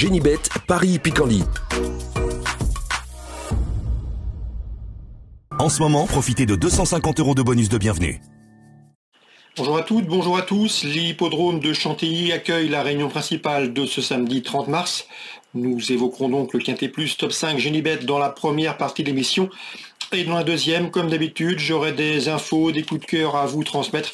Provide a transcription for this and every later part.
Génibet, Paris-Picanly. En ce moment, profitez de 250 € de bonus de bienvenue. Bonjour à toutes, bonjour à tous. L'hippodrome de Chantilly accueille la réunion principale de ce samedi 30 mars. Nous évoquerons donc le Quintet Plus Top 5 Génibet dans la première partie de l'émission. Et dans la deuxième, comme d'habitude, j'aurai des infos, des coups de cœur à vous transmettre,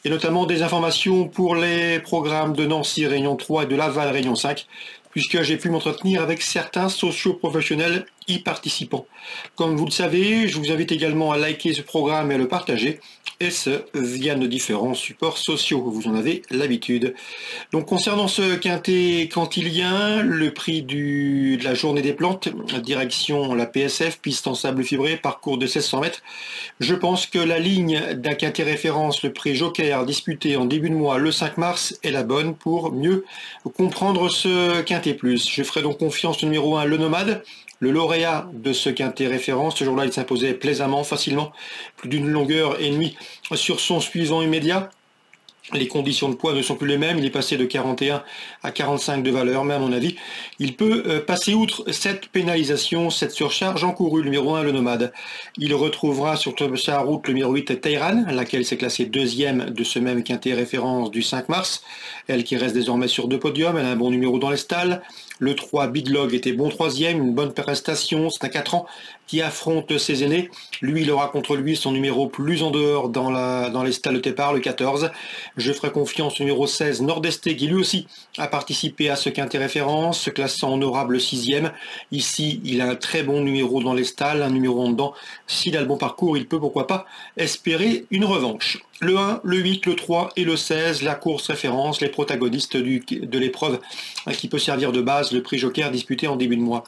et notamment des informations pour les programmes de Nancy Réunion 3 et de Laval Réunion 5, puisque j'ai pu m'entretenir avec certains socio-professionnels y participant. Comme vous le savez, je vous invite également à liker ce programme et à le partager, et ce, via nos différents supports sociaux. Vous en avez l'habitude. Donc, concernant ce quintet cantilien, le prix de la journée des plantes, direction la PSF, piste en sable fibré, parcours de 1600 mètres. Je pense que la ligne d'un quintet référence, le prix Joker, disputé en début de mois, le 5 mars, est la bonne pour mieux comprendre ce quintet plus. Je ferai donc confiance au numéro 1, le Nomade. Le lauréat de ce quintet référence, ce jour-là, il s'imposait plaisamment, facilement, plus d'une longueur et demie sur son suivant immédiat. Les conditions de poids ne sont plus les mêmes, il est passé de 41 à 45 de valeur, mais à mon avis, il peut passer outre cette pénalisation, cette surcharge encourue, le numéro 1, le Nomade. Il retrouvera sur sa route le numéro 8, Tayran, laquelle s'est classée deuxième de ce même quintet référence du 5 mars. Elle qui reste désormais sur 2 podiums, elle a un bon numéro dans les stalles. Le 3, Big Log, était bon troisième, une bonne prestation, c'est un 4 ans qui affronte ses aînés. Lui, il aura contre lui son numéro plus en dehors dans les stalles de Tépar, le 14. Je ferai confiance au numéro 16, Nord-Esté, qui lui aussi a participé à ce quintet référence, se classant honorable 6e. Ici, il a un très bon numéro dans les stalles, un numéro en dedans. S'il a le bon parcours, il peut pourquoi pas espérer une revanche. Le 1, le 8, le 3 et le 16, la course référence, les protagonistes de l'épreuve qui peut servir de base, le prix Joker disputé en début de mois.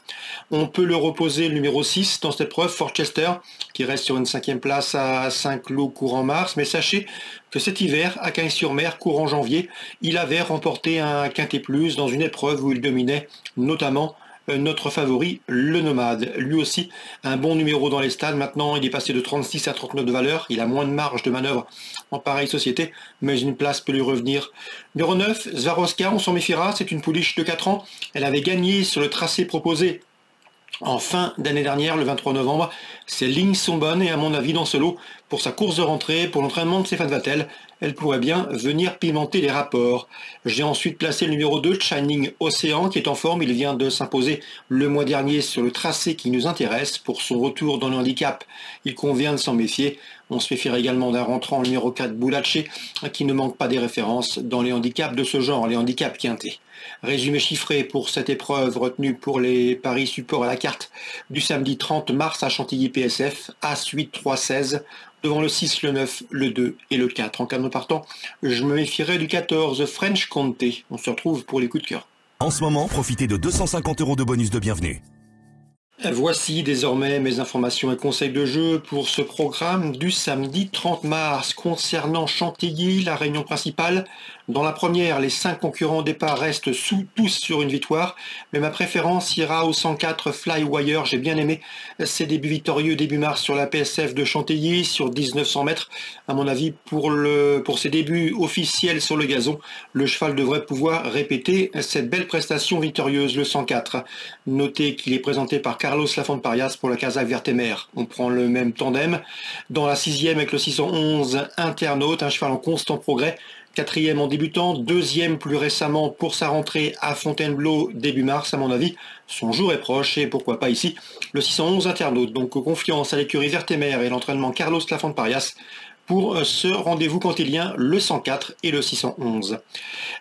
On peut le reposer, le numéro 6 dans cette épreuve, Forchester, qui reste sur une 5e place à 5 lots courant mars, mais sachez que cet hiver, à Cagnes-sur-Mer, courant janvier, il avait remporté un quintet plus dans une épreuve où il dominait notamment notre favori, le Nomade. Lui aussi, un bon numéro dans les stades. Maintenant, il est passé de 36 à 39 de valeur. Il a moins de marge de manœuvre en pareille société, mais une place peut lui revenir. Numéro 9, Swarovska, on s'en méfiera. C'est une pouliche de 4 ans. Elle avait gagné sur le tracé proposé en fin d'année dernière, le 23 novembre. Ses lignes sont bonnes et à mon avis dans ce lot, pour sa course de rentrée, pour l'entraînement de Stéphane Vattel, elle pourrait bien venir pimenter les rapports. J'ai ensuite placé le numéro 2, Shining Ocean, qui est en forme. Il vient de s'imposer le mois dernier sur le tracé qui nous intéresse. Pour son retour dans le handicap, il convient de s'en méfier. On se méfiera également d'un rentrant, le numéro 4, Boulaché, qui ne manque pas des références dans les handicaps de ce genre, les handicaps quintés. Résumé chiffré pour cette épreuve retenue pour les paris support à la carte du samedi 30 mars à Chantilly PSF, As 8, 3, 16, devant le 6, le 9, le 2 et le 4. En cas de partant, je me méfierai du 14, French Comté. On se retrouve pour les coups de cœur. En ce moment, profitez de 250 € de bonus de bienvenue. Voici désormais mes informations et conseils de jeu pour ce programme du samedi 30 mars. Concernant Chantilly, la réunion principale, dans la première, les 5 concurrents au départ restent tous sur une victoire, mais ma préférence ira au 104 Flywire. J'ai bien aimé ses débuts victorieux début mars sur la PSF de Chantilly, sur 1900 mètres. À mon avis, pour ses débuts officiels sur le gazon, le cheval devrait pouvoir répéter cette belle prestation victorieuse, le 104. Notez qu'il est présenté par Carlos Lafont-Parias pour la Casaque Vertemer. On prend le même tandem. Dans la 6e avec le 611 Internaute, un cheval en constant progrès. 4e en débutant, 2e plus récemment pour sa rentrée à Fontainebleau début mars, à mon avis. Son jour est proche et pourquoi pas ici le 611 Internaute. Donc confiance à l'écurie Vertemer et l'entraînement Carlos Lafont-Parias pour ce rendez-vous cantilien, le 104 et le 611.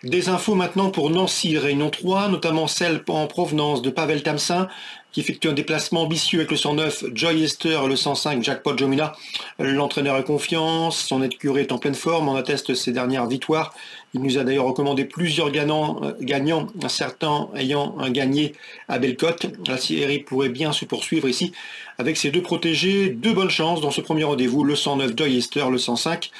Des infos maintenant pour Nancy Réunion 3, notamment celle en provenance de Pavel Tamsin, qui effectue un déplacement ambitieux avec le 109 Joy Esther et le 105 Jackpot Jomina. L'entraîneur est confiance, son écurie est en pleine forme, on atteste ses dernières victoires. Il nous a d'ailleurs recommandé plusieurs gagnants, certains ayant gagné à Bellecote. La série pourrait bien se poursuivre ici avec ses deux protégés. De bonnes chances dans ce premier rendez-vous, le 109 Joy Esther, le 105.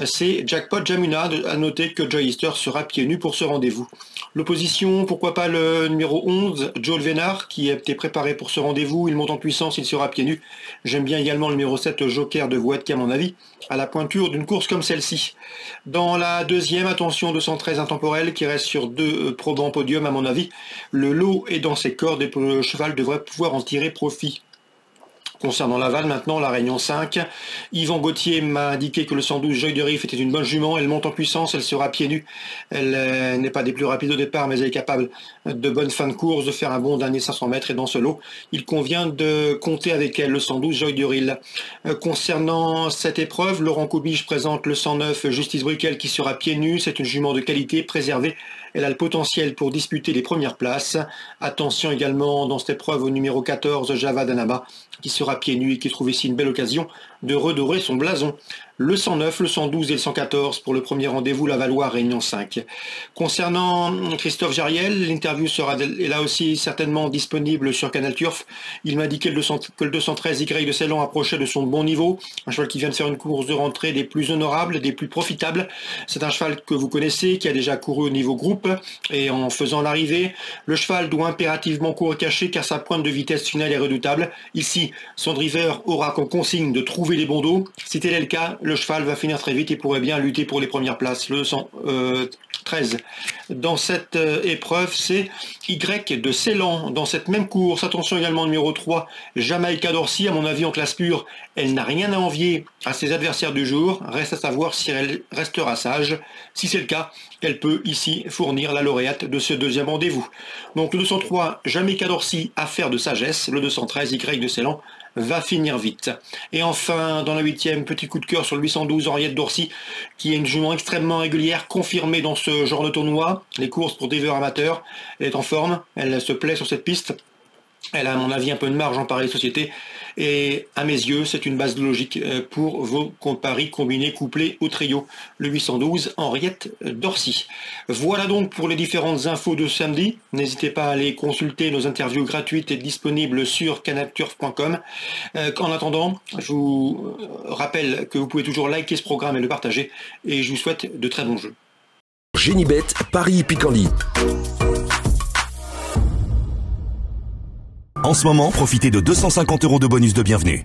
C'est Jackpot Jamuna. À noter que Joy Esther sera pieds nus pour ce rendez-vous. L'opposition, pourquoi pas le numéro 11, Joel Vénard, qui a été préparé préparé pour ce rendez-vous. Il monte en puissance, il sera pieds nus. J'aime bien également le numéro 7, Joker de Vouette, qui à mon avis a la pointure d'une course comme celle-ci. Dans la deuxième, attention, 213 intemporel qui reste sur 2 probants podium à mon avis. Le lot est dans ses cordes et le cheval devrait pouvoir en tirer profit. Concernant Laval, maintenant, la Réunion 5, Yvan Gauthier m'a indiqué que le 112 Joy de Riff était une bonne jument. Elle monte en puissance, elle sera pieds nus. Elle n'est pas des plus rapides au départ, mais elle est capable de bonnes fins de course, de faire un bond d'un et 500 mètres. Et dans ce lot, il convient de compter avec elle, le 112 Joy de Rill. Concernant cette épreuve, Laurent Coubige présente le 109 Justice Briquel qui sera pieds nus. C'est une jument de qualité, préservée. Elle a le potentiel pour disputer les premières places. Attention également dans cette épreuve au numéro 14, Java Danaba, qui sera pieds nus et qui trouve ici une belle occasion de redorer son blason. Le 109, le 112 et le 114 pour le premier rendez-vous Lavallois Réunion 5. Concernant Christophe Jariel, l'interview sera là aussi certainement disponible sur Canal Turf. Il m'a indiqué que le 213 Y de Ceylan approchait de son bon niveau. Un cheval qui vient de faire une course de rentrée des plus honorables, des plus profitables. C'est un cheval que vous connaissez, qui a déjà couru au niveau groupe. Et en faisant l'arrivée, le cheval doit impérativement courir caché car sa pointe de vitesse finale est redoutable. Ici, son driver aura comme consigne de trouver les bons dos. Si tel est le cas, le cheval va finir très vite et pourrait bien lutter pour les premières places. Le 113 dans cette épreuve, c'est Y de Ceylan. Dans cette même course, attention également numéro 3, Jamaïca Dorcy, à mon avis en classe pure, elle n'a rien à envier à ses adversaires du jour. Reste à savoir si elle restera sage. Si c'est le cas, elle peut ici fournir la lauréate de ce deuxième rendez-vous. Donc le 203, Jamaïca Dorcy, affaire de sagesse. Le 213, Y de Ceylan, va finir vite. Et enfin, dans la 8e, petit coup de cœur sur le 812, Henriette Dorcy, qui est une jument extrêmement régulière, confirmée dans ce genre de tournoi, les courses pour drivers amateurs. Elle est en forme, elle se plaît sur cette piste. Elle a à mon avis un peu de marge en pareille société et à mes yeux c'est une base logique pour vos paris combinés couplés au trio. Le 812 Henriette Dorcy. Voilà donc pour les différentes infos de samedi. N'hésitez pas à aller consulter nos interviews gratuites et disponibles sur canalturf.com. En attendant, je vous rappelle que vous pouvez toujours liker ce programme et le partager et je vous souhaite de très bons jeux. Génibet, Paris Picardie. En ce moment, profitez de 250 € de bonus de bienvenue.